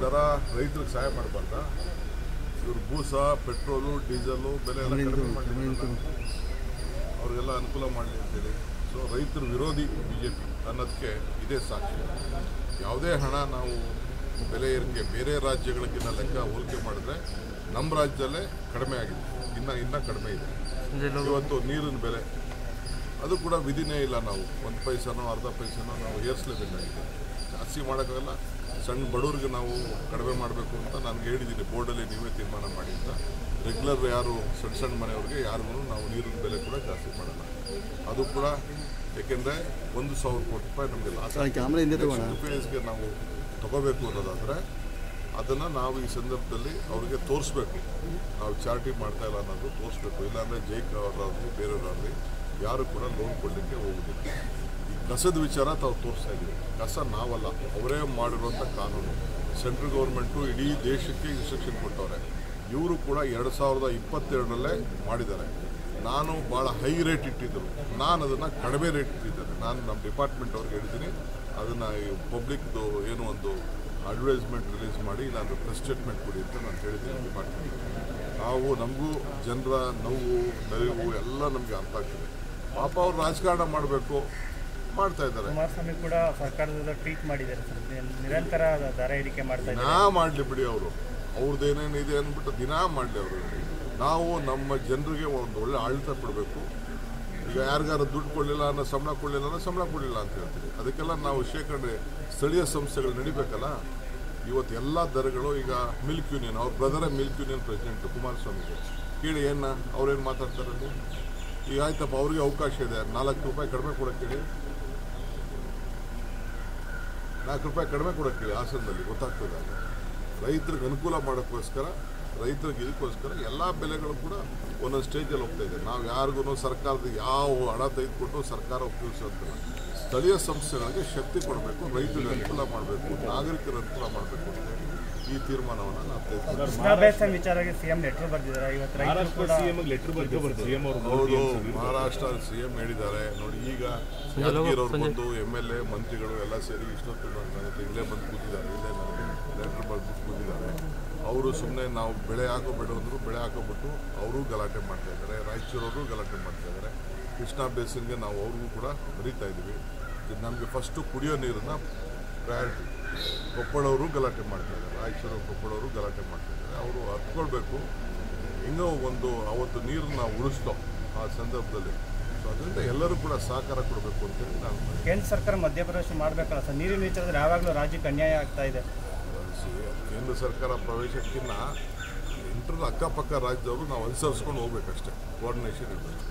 ದರ ರೈತರಿಗೆ ಸಹಾಯ ಮಾಡಬಾರ್ದ? ಇವರು ಬೂಸ, ಪೆಟ್ರೋಲು, ಡೀಸೆಲು ಬೆಲೆ ಎಲ್ಲ ಕಡಿಮೆ ಮಾಡಿ ಅವ್ರಿಗೆಲ್ಲ ಅನುಕೂಲ ಮಾಡಲಿ ಅಂತೇಳಿ. ಸೊ ರೈತರ ವಿರೋಧಿ BJP ಅನ್ನೋದಕ್ಕೆ ಇದೇ ಸಾಕ್ಷಿ. ಯಾವುದೇ ಹಣ ನಾವು ಬೆಲೆ ಏರಿಕೆ ಬೇರೆ ರಾಜ್ಯಗಳಿಗಿಂತ ಲೆಕ್ಕ ಹೋಲಿಕೆ ಮಾಡಿದ್ರೆ ನಮ್ಮ ರಾಜ್ಯದಲ್ಲೇ ಕಡಿಮೆ ಆಗಿದೆ, ಇನ್ನೂ ಕಡಿಮೆ ಇದೆ. ಇವತ್ತು ನೀರಿನ ಬೆಲೆ ಅದು ಕೂಡ ವಿಧಿನೇ ಇಲ್ಲ. ನಾವು 1 ಪೈಸನೋ ಅರ್ಧ ಪೈಸನೋ ನಾವು ಏರಿಸಲೇಬೇಕಾಗಿದೆ. ಜಾಸ್ತಿ ಮಾಡೋಕ್ಕಾಗಲ್ಲ. ಸಣ್ಣ ಬಡವ್ರಿಗೆ ನಾವು ಕಡಿಮೆ ಮಾಡಬೇಕು ಅಂತ ನನಗೆ ಹೇಳಿದ್ದೀನಿ, ಬೋರ್ಡಲ್ಲಿ ನೀವೇ ತೀರ್ಮಾನ ಮಾಡಿ ಅಂತ. ರೆಗ್ಯುಲರ್ ಯಾರು ಸಣ್ಣ ಮನೆಯವ್ರಿಗೆ ಯಾರಿಗೂ ನಾವು ನೀರಿನ ಬೆಲೆ ಕೂಡ ಜಾಸ್ತಿ ಮಾಡಲ್ಲ. ಅದು ಕೂಡ ಏಕೆಂದರೆ 1,000 ಕೋಟಿ ರೂಪಾಯಿ ನಮಗೆ ಲಾಸ್ ಫೇಸ್ಗೆ ನಾವು ತಗೋಬೇಕು ಅನ್ನೋದಾದರೆ ಅದನ್ನು ನಾವು ಈ ಸಂದರ್ಭದಲ್ಲಿ ಅವರಿಗೆ ತೋರಿಸ್ಬೇಕು. ನಾವು ಚಾರಿಟಿ ಮಾಡ್ತಾ ಇಲ್ಲ ಅನ್ನೋದು ತೋರಿಸ್ಬೇಕು. ಇಲ್ಲಾಂದರೆ ಜೈಕ್ ಅವರಾಗಲಿ ಬೇರೆಯವರಾಗಲಿ ಯಾರು ಕೂಡ ಲೋನ್ ಕೊಡಲಿಕ್ಕೆ ಹೋಗೋದಿಲ್ಲ. ಈ ಕಸದ ವಿಚಾರ ತಾವು ತೋರಿಸ್ತಾ ಇದ್ದೀವಿ. ಕಸ ನಾವಲ್ಲ, ಅವರೇ ಮಾಡಿರುವಂಥ ಕಾನೂನು. ಸೆಂಟ್ರಲ್ ಗೌರ್ಮೆಂಟು ಇಡೀ ದೇಶಕ್ಕೆ ಇನ್ಸ್ಟ್ರಕ್ಷನ್ ಕೊಟ್ಟವ್ರೆ. ಇವರು ಕೂಡ 2022ರಲ್ಲೇ ಮಾಡಿದ್ದಾರೆ. ನಾನು ಭಾಳ ಹೈ ರೇಟ್ ಇಟ್ಟಿದ್ದರು, ನಾನು ಅದನ್ನು ಕಡಿಮೆ ರೇಟ್ ಇಟ್ಟಿದ್ದೇನೆ. ನಾನು ನಮ್ಮ ಡಿಪಾರ್ಟ್ಮೆಂಟ್ ಅವ್ರಿಗೆ ಹೇಳಿದ್ದೀನಿ, ಅದನ್ನು ಪಬ್ಲಿಕ್ದು ಏನೋ ಒಂದು ಅಡ್ವರ್ಟೈಸ್ಮೆಂಟ್ ರಿಲೀಸ್ ಮಾಡಿ ಇಲ್ಲಾಂದ್ರೆ ಪ್ರೆಸ್ ಸ್ಟೇಟ್ಮೆಂಟ್ ಕೊಡಿ ಅಂತ ನಾನು ಹೇಳಿದ್ದೀನಿ ಡಿಪಾರ್ಟ್ಮೆಂಟ್. ನಾವು ನಮಗೂ ಜನರ ನೋವು ನಲಿವು ಎಲ್ಲ ನಮಗೆ ಅರ್ಥ ಆಗ್ತದೆ. ಪಾಪ ಅವ್ರು ರಾಜಕಾರಣ ಮಾಡಬೇಕು, ಮಾಡ್ತಾ ಇದ್ದಾರೆ. ಕುಮಾರಸ್ವಾಮಿ ಕೂಡ ಸರ್ಕಾರದ ಟ್ವೀಟ್ ಮಾಡಿದ್ದಾರೆ, ನಿರಂತರ ದರ ಏರಿಕೆ ಮಾಡ್ತಾ ಇದ್ದಾರೆ. ದಿನಾ ಮಾಡಲಿ ಬಿಡಿ, ಅವ್ರದ್ದು ಏನೇನಿದೆ ಅಂದ್ಬಿಟ್ಟು ದಿನಾ ಮಾಡಲಿ ಅವರು. ನಾವು ನಮ್ಮ ಜನರಿಗೆ ಒಂದು ಒಳ್ಳೆ ಆಡಳಿತ ಕೊಡಬೇಕು. ಈಗ ಯಾರಿಗಾರು ದುಡ್ಡು ಕೊಡಲಿಲ್ಲ ಅನ್ನೋ ಸಂಬಳ ಕೊಡಲಿಲ್ಲ ಅನ್ನೋ ಸಂಬಳ ಕೊಡಲಿಲ್ಲ ಅಂತ ಹೇಳ್ತೀವಿ. ಅದಕ್ಕೆಲ್ಲ ನಾವು ಶೇಖರಣೆ ಸ್ಥಳೀಯ ಸಂಸ್ಥೆಗಳು ನಡಿಬೇಕಲ್ಲ. ಇವತ್ತು ಎಲ್ಲ ದರಗಳು ಈಗ ಮಿಲ್ಕ್ ಯೂನಿಯನ್, ಅವ್ರ ಬ್ರದರೇ ಮಿಲ್ಕ್ ಯೂನಿಯನ್ ಪ್ರೆಸಿಡೆಂಟ್ ಕುಮಾರಸ್ವಾಮಿಗೆ ಕೇಳಿ ಅವ್ರೇನು ಮಾತಾಡ್ತಾರಲ್ಲಿ. ಈಗ ಆಯ್ತಪ್ಪ, ಅವ್ರಿಗೆ ಅವಕಾಶ ಇದೆ, 4 ರೂಪಾಯಿ ಕಡಿಮೆ ಕೊಡೋಕ್ಕೆ ಹೇಳಿ, 4 ರೂಪಾಯಿ ಕಡಿಮೆ ಕೊಡೋಕ್ಕೆ ಹೇಳಿ. ಹಾಸನದಲ್ಲಿ ಗೊತ್ತಾಗ್ತದೆ. ರೈತರಿಗೆ ಅನುಕೂಲ ಮಾಡೋಕ್ಕೋಸ್ಕರ, ರೈತರಿಗೆ ಇದಕ್ಕೋಸ್ಕರ ಎಲ್ಲ ಬೆಲೆಗಳು ಕೂಡ ಒಂದೊಂದು ಸ್ಟೇಜಲ್ಲಿ ಹೋಗ್ತಾ ಇದೆ. ನಾವು ಯಾರಿಗೂ ಸರ್ಕಾರದ ಯಾವ ಹಣ ತೆಗೆದುಕೊಂಡು ಸರ್ಕಾರ ಉಪಯೋಗಿಸೋದಿಲ್ಲ. ಸ್ಥಳೀಯ ಸಂಸ್ಥೆಗಳಿಗೆ ಶಕ್ತಿ ಕೊಡಬೇಕು, ರೈತರಿಗೆ ಅನುಕೂಲ ಮಾಡಬೇಕು, ನಾಗರಿಕರ ಅನುಕೂಲ ಮಾಡಬೇಕು ಅಂತ ಈ ತೀರ್ಮಾನವನ್ನು ನಾವು ತೆಗೆದುಕೊಂಡಿದ್ದೀವಿ. ವಿಚಾರಕ್ಕೆ ಸಿಎಂ ಲೆಟರ್ ಬರೆದಿದ್ದಾರೆ. ಹೌದು, ಮಹಾರಾಷ್ಟ್ರ CM ಹೇಳಿದ್ದಾರೆ. ನೋಡಿ, ಈಗ ಯಾದಗಿರವ್ರು ಬಂದು MLA ಮಂತ್ರಿಗಳು ಎಲ್ಲ ಸೇರಿ ಇಷ್ಟೊತ್ತು ಇಲ್ಲೇ ಬಂದು ಕೂತಿದ್ದಾರೆ, ಇಲ್ಲೇ ನನಗೆ ಲೆಟರ್ ಬರೆದು ಕೂತಿದ್ದಾರೆ. ಅವರು ಸುಮ್ಮನೆ ನಾವು ಬೆಳೆ ಹಾಕೋಬೇಡ ಅಂದರು, ಬೆಳೆ ಹಾಕೋಬಿಟ್ಟು ಅವರು ಗಲಾಟೆ ಮಾಡ್ತಾ ಇದ್ದಾರೆ. ರಾಯಚೂರವರು ಗಲಾಟೆ ಮಾಡ್ತಾ ಇದ್ದಾರೆ. ಕೃಷ್ಣಾ ಬೇಸಿನ್ಗೆ ನಾವು ಅವ್ರಿಗೂ ಕೂಡ ಬರೀತಾ ಇದ್ದೀವಿ. ನಮಗೆ ಫಸ್ಟು ಕುಡಿಯೋ ನೀರನ್ನು ಪ್ರಯಾರಿಟಿ. ಕೊಪ್ಪಳವರು ಗಲಾಟೆ ಮಾಡ್ತಾ ಇದ್ದಾರೆ, ರಾಯಚೂರು ಕೊಪ್ಪಳವರು ಗಲಾಟೆ ಮಾಡ್ತಾ ಇದ್ದಾರೆ. ಅವರು ಹತ್ಕೊಳ್ಬೇಕು. ಇನ್ನೂ ಅವತ್ತು ನೀರನ್ನು ಉಳಿಸ್ತೋ ಆ ಸಂದರ್ಭದಲ್ಲಿ. ಸೊ ಅದರಿಂದ ಎಲ್ಲರೂ ಕೂಡ ಸಹಕಾರ ಕೊಡಬೇಕು ಅಂತೇಳಿ ನಾನು. ಕೇಂದ್ರ ಸರ್ಕಾರ ಮಧ್ಯಪ್ರವೇಶ ಮಾಡಬೇಕಲ್ಲ ಸರ್, ನೀರಿನ ವಿಚಾರದಲ್ಲಿ ಯಾವಾಗಲೂ ರಾಜ್ಯಕ್ಕೆ ಅನ್ಯಾಯ ಆಗ್ತಾ ಇದೆ. ಕೇಂದ್ರ ಸರ್ಕಾರ ಪ್ರವೇಶಕ್ಕಿಂತ ಇಂಟರ್ನ ಅಕ್ಕಪಕ್ಕ ರಾಜ್ಯದವರು ನಾವು ಅನುಸರಿಸ್ಕೊಂಡು ಹೋಗ್ಬೇಕಷ್ಟೇ. ಕೋಆರ್ಡಿನೇಷನ್ ಇರಬೇಕು.